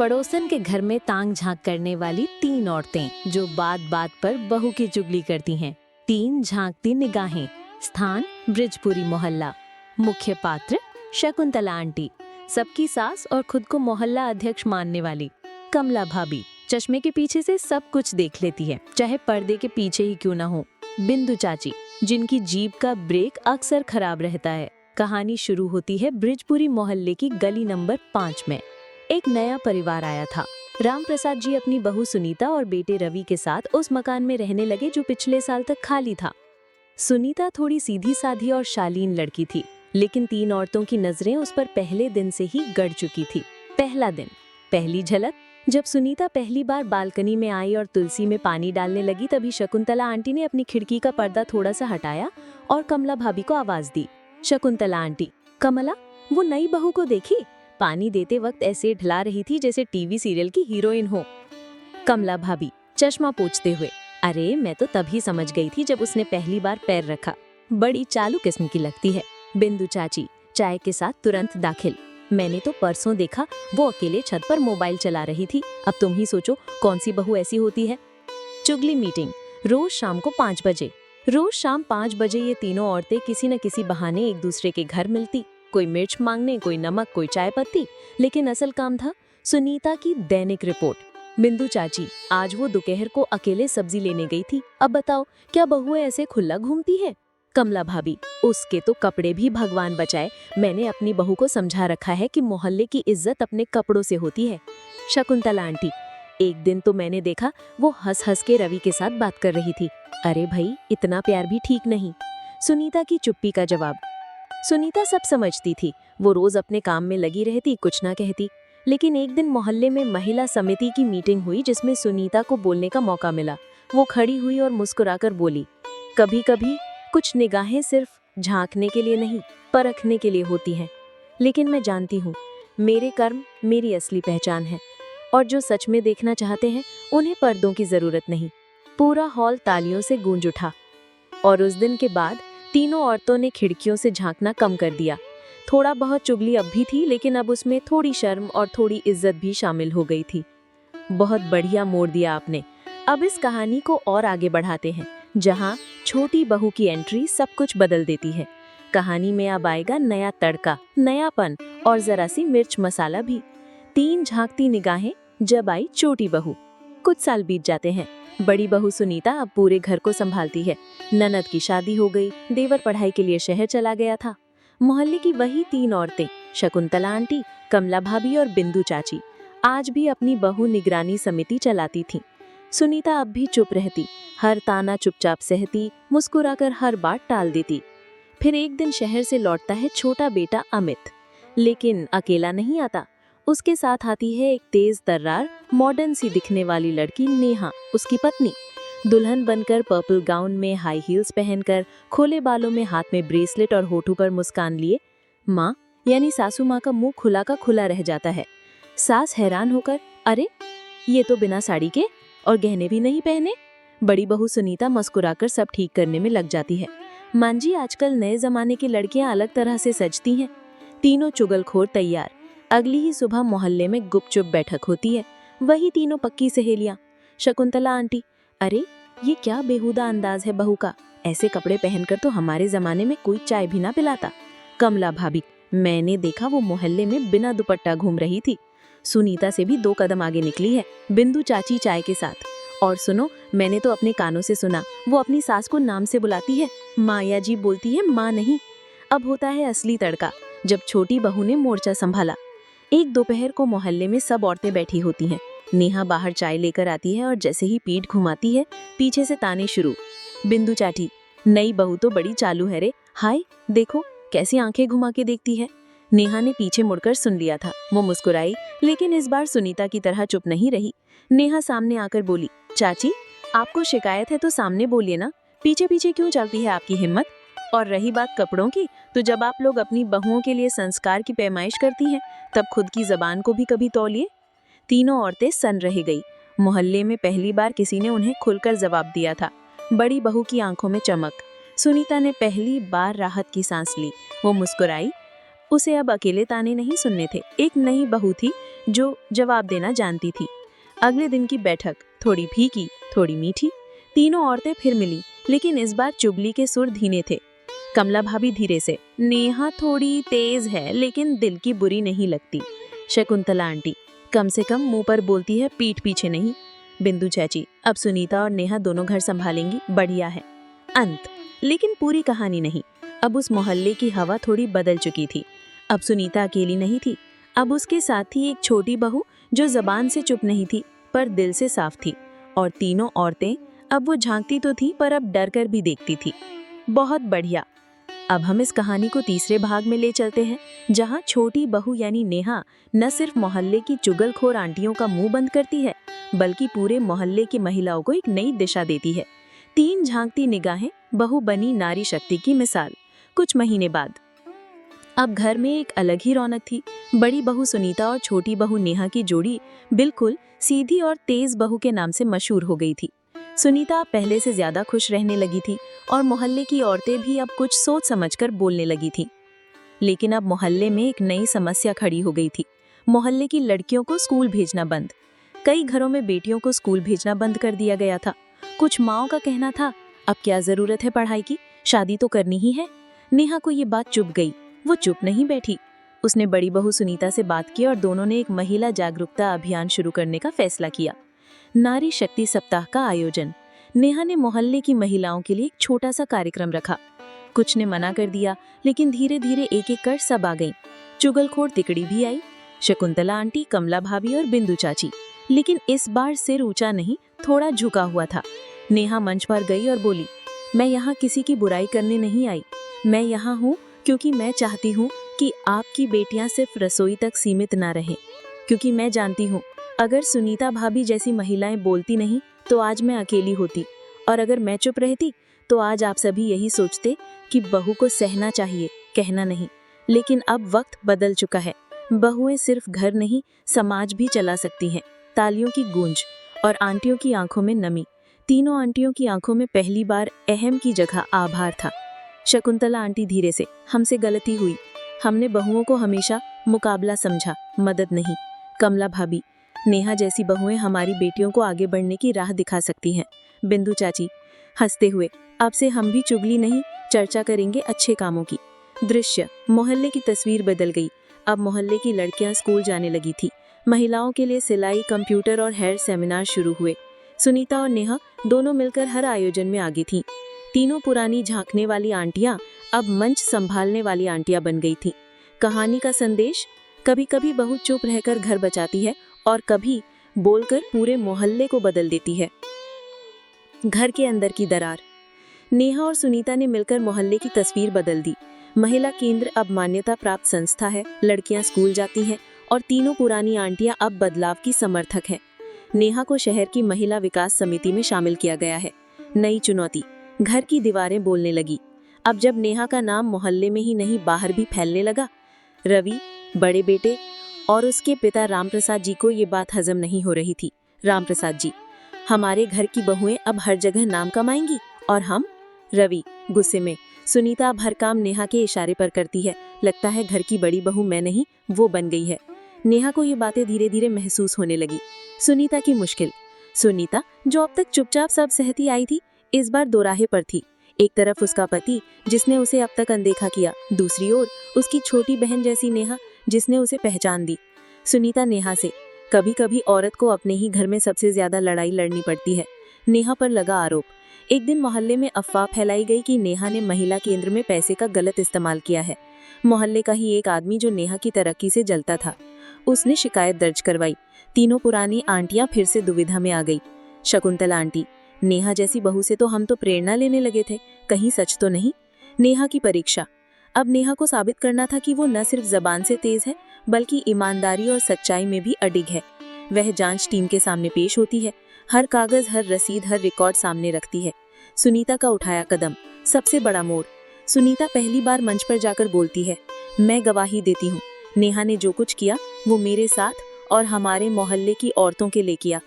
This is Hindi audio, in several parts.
पड़ोसन के घर में तांग झांक करने वाली तीन औरतें जो बात बात पर बहू की चुगली करती हैं। तीन झांकती निगाहें। स्थान ब्रिजपुरी मोहल्ला। मुख्य पात्र शकुंतला आंटी, सबकी सास और खुद को मोहल्ला अध्यक्ष मानने वाली। कमला भाभी, चश्मे के पीछे से सब कुछ देख लेती है, चाहे पर्दे के पीछे ही क्यों ना हो। बिंदु चाची, जिनकी जीप का ब्रेक अक्सर खराब रहता है। कहानी शुरू होती है ब्रिजपुरी मोहल्ले की गली नंबर 5 में। एक नया परिवार आया था। राम प्रसाद जी अपनी बहू सुनीता और बेटे रवि के साथ उस मकान में रहने लगे जो पिछले साल तक खाली था। सुनीता थोड़ी सीधी साधी और शालीन लड़की थी, लेकिन तीन औरतों की नजरें उस पर पहले दिन से ही गड़ चुकी थी। पहला दिन, पहली झलक। जब सुनीता पहली बार बालकनी में आई और तुलसी में पानी डालने लगी, तभी शकुंतला आंटी ने अपनी खिड़की का पर्दा थोड़ा सा हटाया और कमला भाभी को आवाज दी। शकुंतला आंटी, कमला, वो नई बहू को देखी? पानी देते वक्त ऐसे ढला रही थी जैसे टीवी सीरियल की हीरोइन हो। कमला भाभी चश्मा पोंछते हुए, अरे मैं तो तभी समझ गई थी जब उसने पहली बार पैर रखा। बड़ी चालू किस्म की लगती है। बिंदु चाची चाय के साथ तुरंत दाखिल, मैंने तो परसों देखा वो अकेले छत पर मोबाइल चला रही थी। अब तुम ही सोचो कौन सी बहू ऐसी होती है। चुगली मीटिंग रोज शाम को 5 बजे। रोज शाम 5 बजे ये तीनों औरतें किसी न किसी बहाने एक दूसरे के घर मिलती। कोई मिर्च मांगने, कोई नमक, कोई चाय पत्ती। लेकिन असल काम था सुनीता की दैनिक रिपोर्ट। बिंदु चाची, आज वो दोपहर को अकेले सब्जी लेने गई थी। अब बताओ क्या बहुएं ऐसे खुला घूमती है? कमला भाभी, उसके तो कपड़े भी भगवान बचाए। मैंने अपनी बहू को समझा रखा है कि मोहल्ले की इज्जत अपने कपड़ों से होती है। शकुंतला आंटी, एक दिन तो मैंने देखा वो हंस हंस के रवि के साथ बात कर रही थी। अरे भाई, इतना प्यार भी ठीक नहीं। सुनीता की चुप्पी का जवाब। सुनीता सब समझती थी, वो रोज अपने काम में लगी रहती, कुछ ना कहती। लेकिन एक दिन मोहल्ले में महिला समिति की मीटिंग हुई जिसमें सुनीता को बोलने का मौका मिला। वो खड़ी हुई और मुस्कुराकर बोली, कभी कभी कुछ निगाहें सिर्फ झांकने के लिए नहीं, परखने के लिए होती हैं। लेकिन मैं जानती हूँ मेरे कर्म मेरी असली पहचान है, और जो सच में देखना चाहते हैं उन्हें पर्दों की जरूरत नहीं। पूरा हॉल तालियों से गूंज उठा। और उस दिन के बाद तीनों औरतों ने खिड़कियों से झांकना कम कर दिया। थोड़ा बहुत चुगली अब भी थी, लेकिन अब उसमें थोड़ी शर्म और थोड़ी इज्जत भी शामिल हो गई थी। बहुत बढ़िया मोड़ दिया आपने। अब इस कहानी को और आगे बढ़ाते हैं, जहां छोटी बहू की एंट्री सब कुछ बदल देती है। कहानी में अब आएगा नया तड़का, नयापन और जरा सी मिर्च मसाला भी। तीन झांकती निगाहें जब आई छोटी बहू। कुछ साल बीत जाते हैं। बड़ी बहू सुनीता अब पूरे घर को संभालती है। ननद की शादी हो गई, देवर पढ़ाई के लिए शहर चला गया था। मोहल्ले की वही तीन औरतें, शकुंतला आंटी, कमला भाभी और बिंदु चाची, आज भी अपनी बहू निगरानी समिति चलाती थीं। सुनीता अब भी चुप रहती, हर ताना चुपचाप सहती, मुस्कुराकर हर बात टाल देती। फिर एक दिन शहर से लौटता है छोटा बेटा अमित, लेकिन अकेला नहीं आता। उसके साथ आती है एक तेज तर्रार, मॉडर्न सी दिखने वाली लड़की नेहा, उसकी पत्नी। दुल्हन बनकर पर्पल गाउन में, हाई हील्स पहनकर, खोले बालों में, हाथ में ब्रेसलेट और होठों पर मुस्कान लिए माँ यानी सासू माँ का मुंह खुला का खुला रह जाता है। सास हैरान होकर, अरे ये तो बिना साड़ी के और गहने भी नहीं पहने। बड़ी बहू सुनीता मुस्कुराकर सब ठीक करने में लग जाती है। मां जी, आजकल नए जमाने की लड़कियां अलग तरह से सजती हैं। तीनों चुगलखोर तैयार। अगली ही सुबह मोहल्ले में गुपचुप बैठक होती है। वही तीनों पक्की सहेलियां। शकुंतला आंटी, अरे ये क्या बेहुदा अंदाज है बहू का, ऐसे कपड़े पहनकर तो हमारे जमाने में कोई चाय भी ना पिलाता। कमला भाभी, मैंने देखा वो मोहल्ले में बिना दुपट्टा घूम रही थी। सुनीता से भी 2 कदम आगे निकली है। बिंदु चाची चाय के साथ, और सुनो, मैंने तो अपने कानों से सुना वो अपनी सास को नाम से बुलाती है। माया जी बोलती है, माँ नहीं। अब होता है असली तड़का, जब छोटी बहू ने मोर्चा संभाला। एक दोपहर को मोहल्ले में सब औरतें बैठी होती हैं। नेहा बाहर चाय लेकर आती है और जैसे ही पीठ घुमाती है, पीछे से ताने शुरू। बिंदु चाची, नई बहू तो बड़ी चालू है रे, हाय देखो कैसी आंखें घुमा के देखती है। नेहा ने पीछे मुड़कर सुन लिया था। वो मुस्कुराई, लेकिन इस बार सुनीता की तरह चुप नहीं रही। नेहा सामने आकर बोली, चाची आपको शिकायत है तो सामने बोलिए ना, पीछे पीछे क्यों चलती है आपकी हिम्मत? और रही बात कपड़ों की, तो जब आप लोग अपनी बहुओं के लिए संस्कार की पैमाइश करती हैं, तब खुद की जबान को भी कभी तौलिए। तीनों औरतें सन रह गई। मोहल्ले में पहली बार किसी ने उन्हें खुलकर जवाब दिया था। बड़ी बहू की आंखों में चमक। सुनीता ने पहली बार राहत की सांस ली। वो मुस्कुराई, उसे अब अकेले ताने नहीं सुनने थे। एक नई बहू थी जो जवाब देना जानती थी। अगले दिन की बैठक थोड़ी फीकी, थोड़ी मीठी। तीनों औरतें फिर मिली, लेकिन इस बार चुगली के सुर धीमे थे। कमला भाभी धीरे से, नेहा थोड़ी तेज है लेकिन दिल की बुरी नहीं लगती। शकुंतला आंटी, कम से कम मुंह पर बोलती है, पीठ पीछे नहीं। बिंदु चाची, अब सुनीता और नेहा दोनों घर संभालेंगी, बढ़िया है। अंत। लेकिन पूरी कहानी नहीं। अब उस मोहल्ले की हवा थोड़ी बदल चुकी थी। अब सुनीता अकेली नहीं थी, अब उसके साथ थी एक छोटी बहू जो जबान से चुप नहीं थी पर दिल से साफ थी। और तीनों औरतें, अब वो झांकती तो थी पर अब डर कर भी देखती थी। बहुत बढ़िया। अब हम इस कहानी को तीसरे भाग में ले चलते हैं, जहां छोटी बहू यानी नेहा न सिर्फ मोहल्ले की चुगलखोर आंटियों का मुंह बंद करती है, बल्कि पूरे मोहल्ले की महिलाओं को एक नई दिशा देती है। 3 झांकती निगाहें, बहू बनी नारी शक्ति की मिसाल। कुछ महीने बाद अब घर में एक अलग ही रौनक थी। बड़ी बहू सुनीता और छोटी बहू नेहा की जोड़ी बिल्कुल सीधी और तेज बहू के नाम से मशहूर हो गई थी। सुनीता पहले से ज्यादा खुश रहने लगी थी और मोहल्ले की औरतें भी अब कुछ सोच समझकर बोलने लगी थी। लेकिन अब मोहल्ले में एक नई समस्या खड़ी हो गई थी। मोहल्ले की लड़कियों को स्कूल भेजना बंद। कई घरों में बेटियों को स्कूल भेजना बंद कर दिया गया था। कुछ माँओं का कहना था, अब क्या जरूरत है पढ़ाई की, शादी तो करनी ही है। नेहा को ये बात चुभ गई। वो चुप नहीं बैठी। उसने बड़ी बहू सुनीता से बात की और दोनों ने एक महिला जागरूकता अभियान शुरू करने का फैसला किया। नारी शक्ति सप्ताह का आयोजन। नेहा ने मोहल्ले की महिलाओं के लिए एक छोटा सा कार्यक्रम रखा। कुछ ने मना कर दिया, लेकिन धीरे धीरे एक एक कर सब आ गईं। चुगलखोर तिकड़ी भी आई, शकुंतला आंटी, कमला भाभी और बिंदु चाची। लेकिन इस बार सिर ऊंचा नहीं, थोड़ा झुका हुआ था। नेहा मंच पर गई और बोली, मैं यहाँ किसी की बुराई करने नहीं आई। मैं यहाँ हूँ क्योंकि मैं चाहती हूँ कि आपकी बेटियां सिर्फ रसोई तक सीमित ना रहें। क्योंकि मैं जानती हूँ, अगर सुनीता भाभी जैसी महिलाएं बोलती नहीं तो आज मैं अकेली होती, और अगर मैं चुप रहती तो आज आप सभी यही सोचते कि बहू को सहना चाहिए, कहना नहीं। लेकिन अब वक्त बदल चुका है। बहुएं सिर्फ घर नहीं, समाज भी चला सकती हैं। तालियों की गूंज और आंटियों की आंखों में नमी। तीनों आंटियों की आंखों में पहली बार अहम की जगह आभार था। शकुंतला आंटी धीरे से, हमसे गलती हुई। हमने बहुओं को हमेशा मुकाबला समझा, मदद नहीं। कमला भाभी, नेहा जैसी बहुएं हमारी बेटियों को आगे बढ़ने की राह दिखा सकती हैं। बिंदु चाची हंसते हुए, अब से हम भी चुगली नहीं, चर्चा करेंगे अच्छे कामों की। दृश्य, मोहल्ले की तस्वीर बदल गई। अब मोहल्ले की लड़कियां स्कूल जाने लगी थी। महिलाओं के लिए सिलाई, कंप्यूटर और हेयर सेमिनार शुरू हुए। सुनीता और नेहा दोनों मिलकर हर आयोजन में आगी थीं। तीनों पुरानी झांकने वाली आंटियां अब मंच संभालने वाली आंटियां बन गई थीं। कहानी का संदेश, कभी कभी बहू चुप रहकर घर बचाती है और कभी बोलकर पूरे मोहल्ले को बदल देती है। घर के अंदर की दरार। नेहा और सुनीता ने मिलकर मोहल्ले की तस्वीर बदल दी। महिला केंद्र अब मान्यता प्राप्त संस्था है। लड़कियां स्कूल जाती हैं और तीनों पुरानी आंटियां अब बदलाव की समर्थक हैं। नेहा को शहर की महिला विकास समिति में शामिल किया गया है। नई चुनौती, घर की दीवारें बोलने लगी। अब जब नेहा का नाम मोहल्ले में ही नहीं बाहर भी फैलने लगा, रवि, बड़े बेटे और उसके पिता रामप्रसाद जी को ये बात हजम नहीं हो रही थी। रामप्रसाद जी, हमारे घर की बहुएं अब हर जगह नाम कमाएंगी और हम? रवि गुस्से में, सुनीता अब हर काम नेहा के इशारे पर करती है। लगता है घर की बड़ी बहू मैं नहीं, वो बन गई है। नेहा को ये बातें धीरे धीरे महसूस होने लगी। सुनीता की मुश्किल। सुनीता, जो अब तक चुपचाप सब सहती आई थी, इस बार दोराहे पर थी। एक तरफ उसका पति जिसने उसे अब तक अनदेखा किया, दूसरी ओर उसकी छोटी बहन जैसी नेहा जिसने उसे पहचान दी। सुनीता नेहा से, कभी कभी औरत को अपने ही घर में सबसे ज्यादा लड़ाई लड़नी पड़ती है। नेहा पर लगा आरोप। एक दिन मोहल्ले में अफवाह फैलाई गई कि नेहा ने महिला केंद्र में पैसे का गलत इस्तेमाल किया है। मोहल्ले का ही एक आदमी जो नेहा की तरक्की से जलता था, उसने शिकायत दर्ज करवाई। तीनों पुरानी आंटियां फिर से दुविधा में आ गई। शकुंतला आंटी, नेहा जैसी बहू से तो हम तो प्रेरणा लेने लगे थे, कहीं सच तो नहीं? नेहा की परीक्षा। अब नेहा को साबित करना था कि वो न सिर्फ जबान से तेज है, बल्कि ईमानदारी और सच्चाई में भी अडिग है। वह जांच टीम के सामने पेश होती है, हर कागज, हर रसीद, हर रिकॉर्ड सामने रखती है। सुनीता का उठाया कदम, सबसे बड़ा मोड़। सुनीता पहली बार मंच पर जाकर बोलती है, मैं गवाही देती हूँ, नेहा ने जो कुछ किया वो मेरे साथ और हमारे मोहल्ले की औरतों के लिए किया।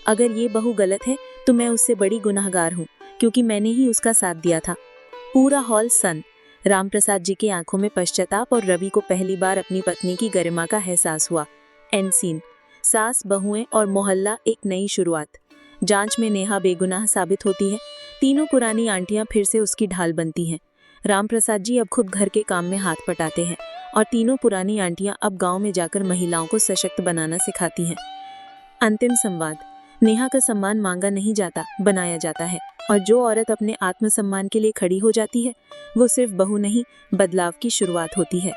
अगर ये बहू गलत है तो मैं उससे बड़ी गुनाहगार हूँ, क्योंकि मैंने ही उसका साथ दिया था। पूरा हॉल सन। रामप्रसाद जी की आंखों में पश्चाताप और रवि को पहली बार अपनी पत्नी की गरिमा का एहसास हुआ। And scene. सास, बहुएं और मोहल्ला, एक नई शुरुआत। जांच में नेहा बेगुनाह साबित होती है। तीनों पुरानी आंटियां फिर से उसकी ढाल बनती हैं। रामप्रसाद जी अब खुद घर के काम में हाथ बटाते हैं और तीनों पुरानी आंटियां अब गांव में जाकर महिलाओं को सशक्त बनाना सिखाती हैं। अंतिम संवाद। नेहा का सम्मान मांगा नहीं जाता, बनाया जाता है। और जो औरत अपने आत्मसम्मान के लिए खड़ी हो जाती है, वो सिर्फ बहू नहीं, बदलाव की शुरुआत होती है।